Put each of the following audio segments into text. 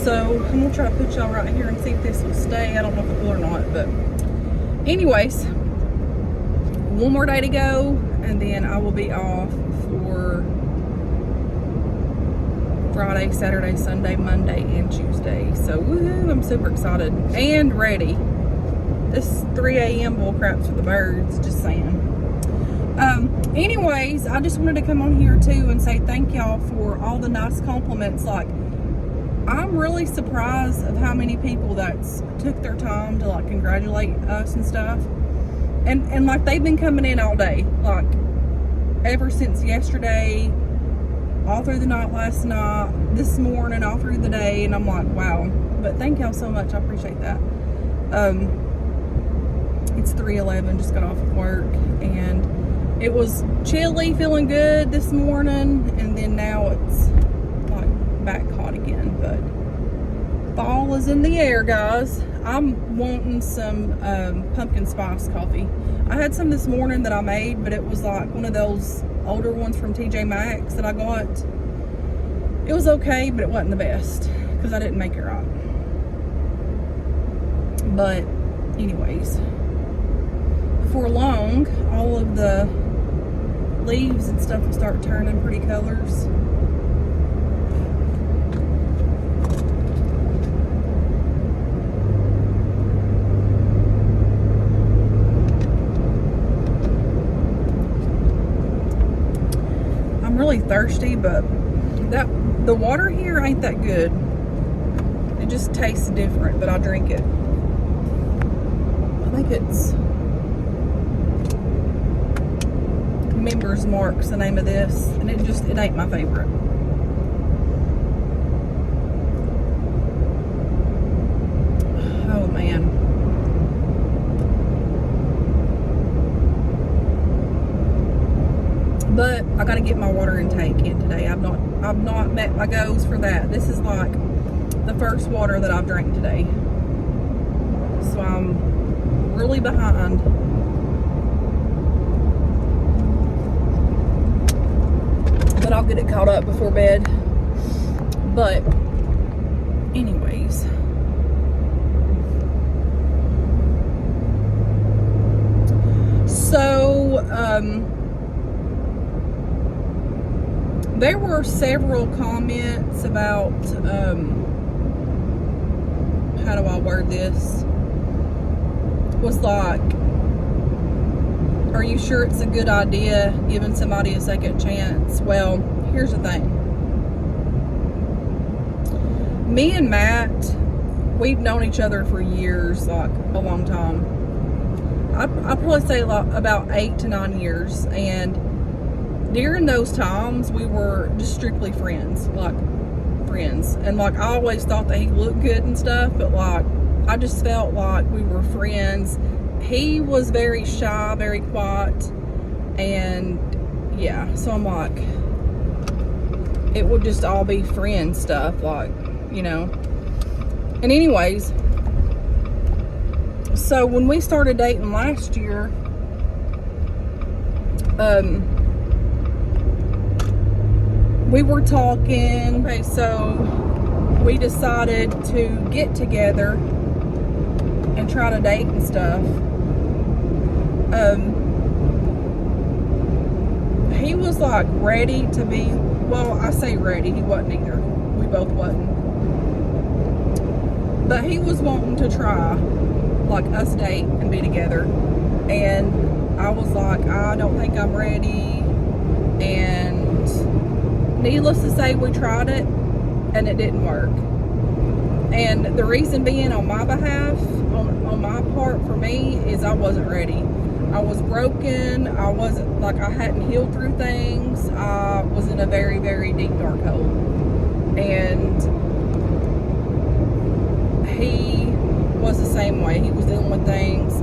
So I'm gonna try to put y'all right here and see if this will stay. I don't know if it will or not, but anyways, one more day to go, and then I will be off for Friday, Saturday, Sunday, Monday, and Tuesday. So woohoo, I'm super excited and ready. This 3 a.m. bull crap's for the birds, just saying. Anyways, I just wanted to come on here too and say thank y'all for all the nice compliments. Like, I'm really surprised of how many people that's took their time to like congratulate us and stuff. And like, they've been coming in all day, like ever since yesterday, all through the night last night, this morning, all through the day, and I'm like, wow. But thank y'all so much, I appreciate that. It's 3:11, just got off of work, and it was chilly, feeling good this morning, and then now it's like back hot again. But fall is in the air, guys. I'm wanting some pumpkin spice coffee. I had some this morning that I made, but it was like one of those older ones from TJ Maxx that I got. It was okay, but it wasn't the best because I didn't make it right. But anyways, before long, all of the leaves and stuff will start turning pretty colors. I'm really thirsty, but the water here ain't that good. It just tastes different, but I'll drink it. I think it's Members Mark's the name of this, and it ain't my favorite. Oh man. But I gotta get my water intake in today. I've not met my goals for that. This is like the first water that I've drank today. So I'm really behind. But I'll get it caught up before bed. But anyways, so there were several comments about how do I word this? Was like, are you sure it's a good idea giving somebody a second chance? Well, here's the thing. Me and Matt, we've known each other for years, like a long time. I'd probably say about 8 to 9 years. And during those times, we were just strictly friends, like friends. And like, I always thought that he looked good and stuff, but like, I just felt like we were friends. He was very shy, very quiet, and yeah, so I'm like, it would just all be friend stuff, like, you know. And anyways, so when we started dating last year, we were talking. Okay, so we decided to get together and try to date and stuff. He was like ready to be, well, I say ready, he wasn't either. We both wasn't. But he was wanting to try, like, us date and be together. And I was like, I don't think I'm ready. And needless to say, we tried it and it didn't work. And the reason being on my behalf, on my part, for me, is I wasn't ready. I was broken. I wasn't, like, I hadn't healed through things. I was in a very, very deep, dark hole. And he was the same way. He was dealing with things,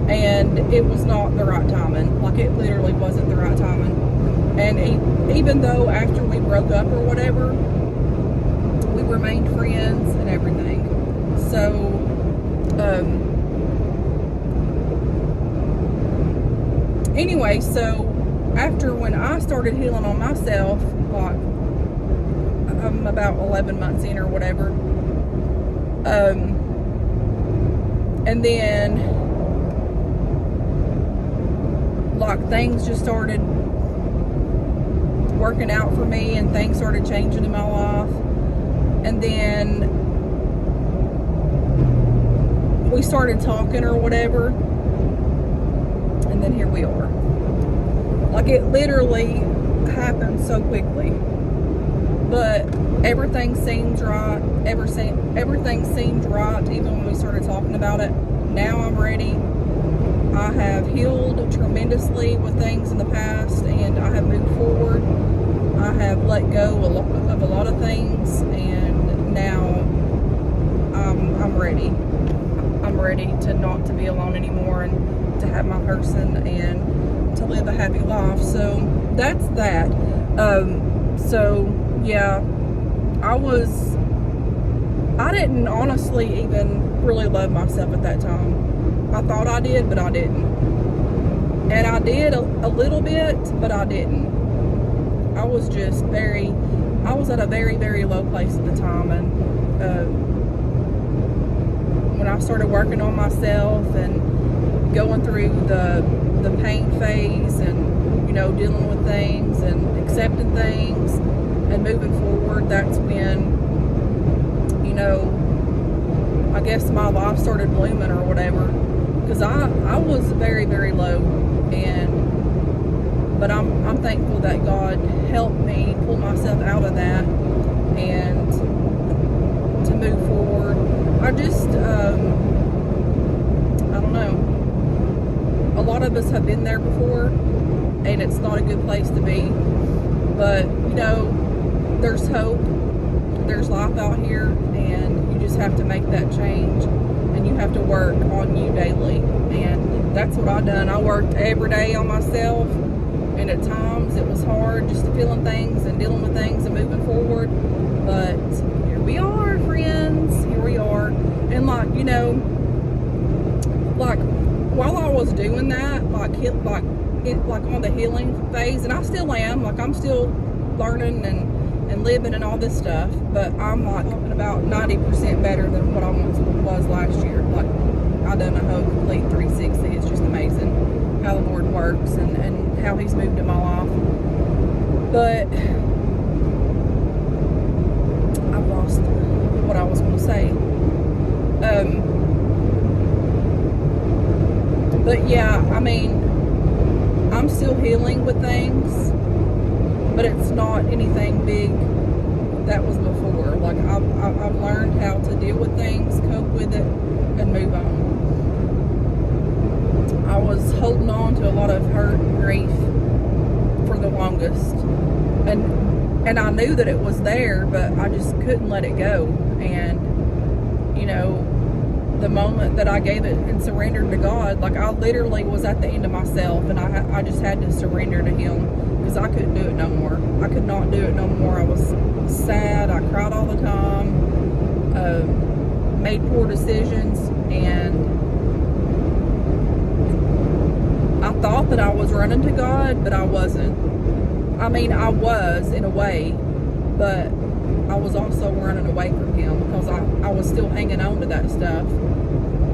and it was not the right timing. Like, it literally wasn't the right timing. And even though after we broke up or whatever, we remained friends and everything. So, anyway, so after when I started healing on myself, like, I'm about 11 months in or whatever, And then, like, things just started working out for me, and things started changing in my life. And then we started talking or whatever, and then here we are. Like, it literally happened so quickly, but everything seemed right. Everything seemed right even when we started talking about it. Now I'm ready. I have healed tremendously with things in the past, and I have moved forward. I have let go of a lot of things, and now I'm ready. I'm ready to not to be alone anymore, and to have my person, and to live a happy life. So that's that. So yeah, I didn't honestly even really love myself at that time. I thought I did, but I didn't. And I did a little bit, but I didn't. I was at a very, very low place at the time. And when I started working on myself and going through the pain phase, and, you know, dealing with things and accepting things and moving forward, that's when, you know, I guess my life started blooming or whatever. Because I was very, very low, but I'm thankful that God helped me pull myself out of that and to move forward. I just I don't know. A lot of us have been there before, and it's not a good place to be. But, you know, there's hope. There's life out here, and you just have to make that change. And you have to work on you daily, and that's what I done. I worked every day on myself, and at times it was hard just feeling things and dealing with things and moving forward. But here we are, friends. Here we are. And, like, you know, like, while I was doing that, like on the healing phase, and I still am. Like, I'm still learning and living and all this stuff, but I'm like about 90% better than what I once was last year. Like, I done a whole complete 360. It's just amazing how the Lord works and how He's moved in my life. But I've lost what I was going to say. But yeah, I mean, I'm still healing with things, but it's not anything big that was before. Like, I've learned how to deal with things, cope with it, and move on. I was holding on to a lot of hurt and grief for the longest, and I knew that it was there, but I just couldn't let it go. And, you know, the moment that I gave it and surrendered to God, like, I literally was at the end of myself, and I just had to surrender to Him. Because I couldn't do it no more. I could not do it no more. I was sad. I cried all the time. Made poor decisions. And I thought that I was running to God, but I wasn't. I mean, I was in a way, but I was also running away from Him, because I was still hanging on to that stuff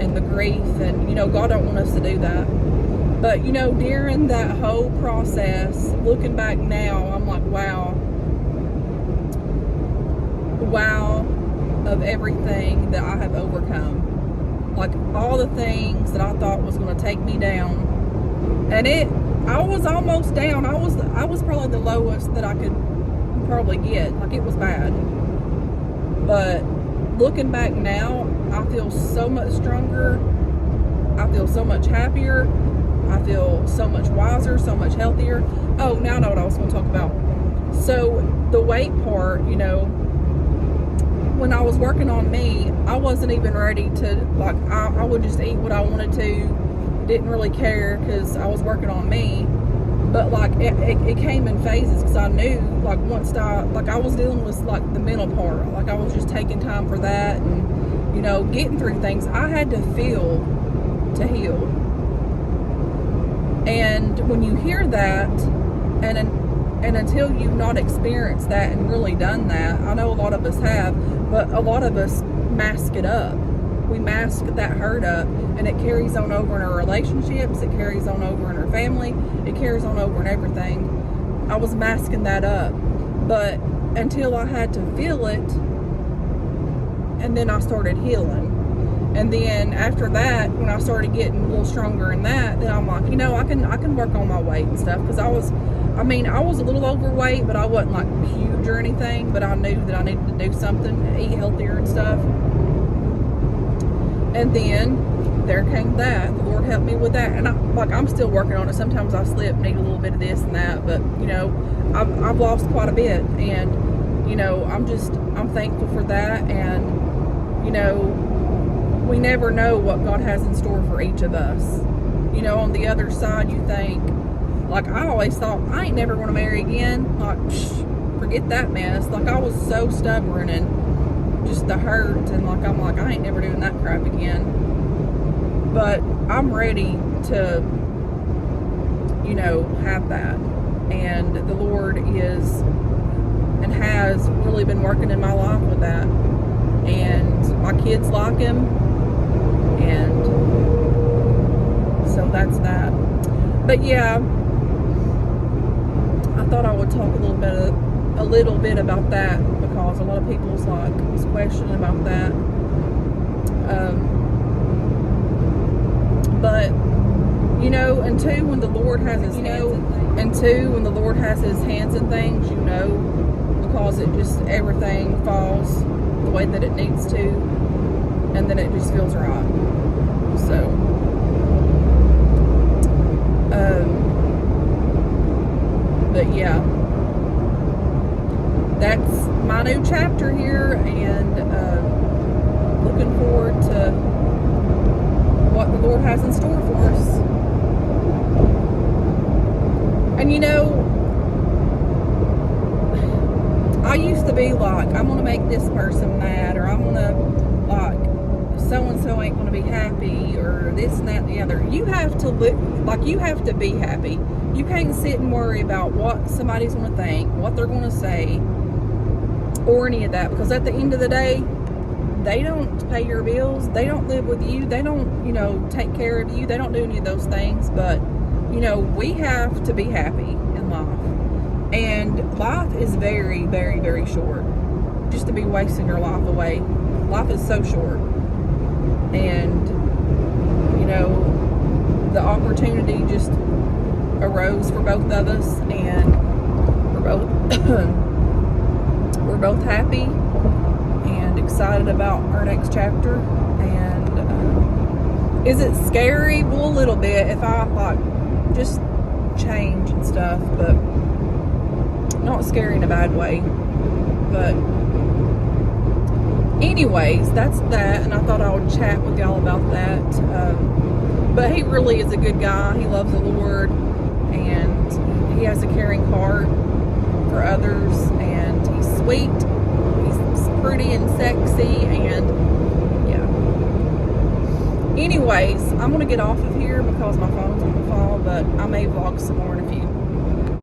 and the grief. And, you know, God don't want us to do that. But, you know, during that whole process, looking back now, I'm like, wow of everything that I have overcome. Like, all the things that I thought was going to take me down. And I was almost down. I was probably the lowest that I could probably get. Like, it was bad. But looking back now, I feel so much stronger. I feel so much happier. I feel so much wiser, so much healthier. Oh, now I know what I was going to talk about. So the weight part, you know, when I was working on me, I wasn't even ready to, like, I would just eat what I wanted to. Didn't really care, because I was working on me. But, like, it came in phases, because I knew, like, I was dealing with, like, the mental part. Like, I was just taking time for that, and, you know, getting through things. I had to feel to heal. And when you hear that, and until you've not experienced that and really done that, I know a lot of us have, but a lot of us mask it up. We mask that hurt up, and it carries on over in our relationships, it carries on over in our family, it carries on over in everything. I was masking that up, but until I had to feel it, and then I started healing. And then after that, when I started getting a little stronger in that, then I'm like, I can work on my weight and stuff, because I was a little overweight, but I wasn't like huge or anything, but I knew that I needed to do something, eat healthier and stuff. And then there came that. The Lord helped me with that. And I'm still working on it. Sometimes I slip, need a little bit of this and that. But, I've lost quite a bit. And, I'm thankful for that. And, we never know what God has in store for each of us. On the other side, you think, like, I always thought, I ain't never going to marry again. Like, forget that mess. Like, I was so stubborn and just the hurt, and I'm like, I ain't never doing that crap again. But I'm ready to, have that. And the Lord is and has really been working in my life with that. And my kids like Him. And so that's that. But yeah, I thought I would talk a little bit about that, because a lot of people was questioning about that. But and two, when the Lord has His hands in things, because it just, everything falls the way that it needs to, and then it just feels right. So but yeah, that's my new chapter here, and looking forward to what the Lord has in store for us. And I used to be like, I'm gonna make this person mad, or I'm gonna, like, so-and-so ain't gonna be happy, or this and that and the other. You have to you have to be happy. You can't sit and worry about what somebody's gonna think, what they're gonna say, or any of that, because at the end of the day, they don't pay your bills, they don't live with you, they don't, take care of you, they don't do any of those things. But we have to be happy in life, and life is very, very, very short. Just to be wasting your life away, life is so short. And the opportunity just arose for both of us, and we're both happy and excited about our next chapter. And is it scary? Well, a little bit, if I just change and stuff, but not scary in a bad way. But anyways, that's that, and I thought I would chat with y'all about that. But he really is a good guy. He loves the Lord, and he has a caring heart for others, and he's sweet, he's pretty and sexy, and yeah. Anyways, I'm gonna get off of here because my phone's on the fall, but I may vlog some more in a few.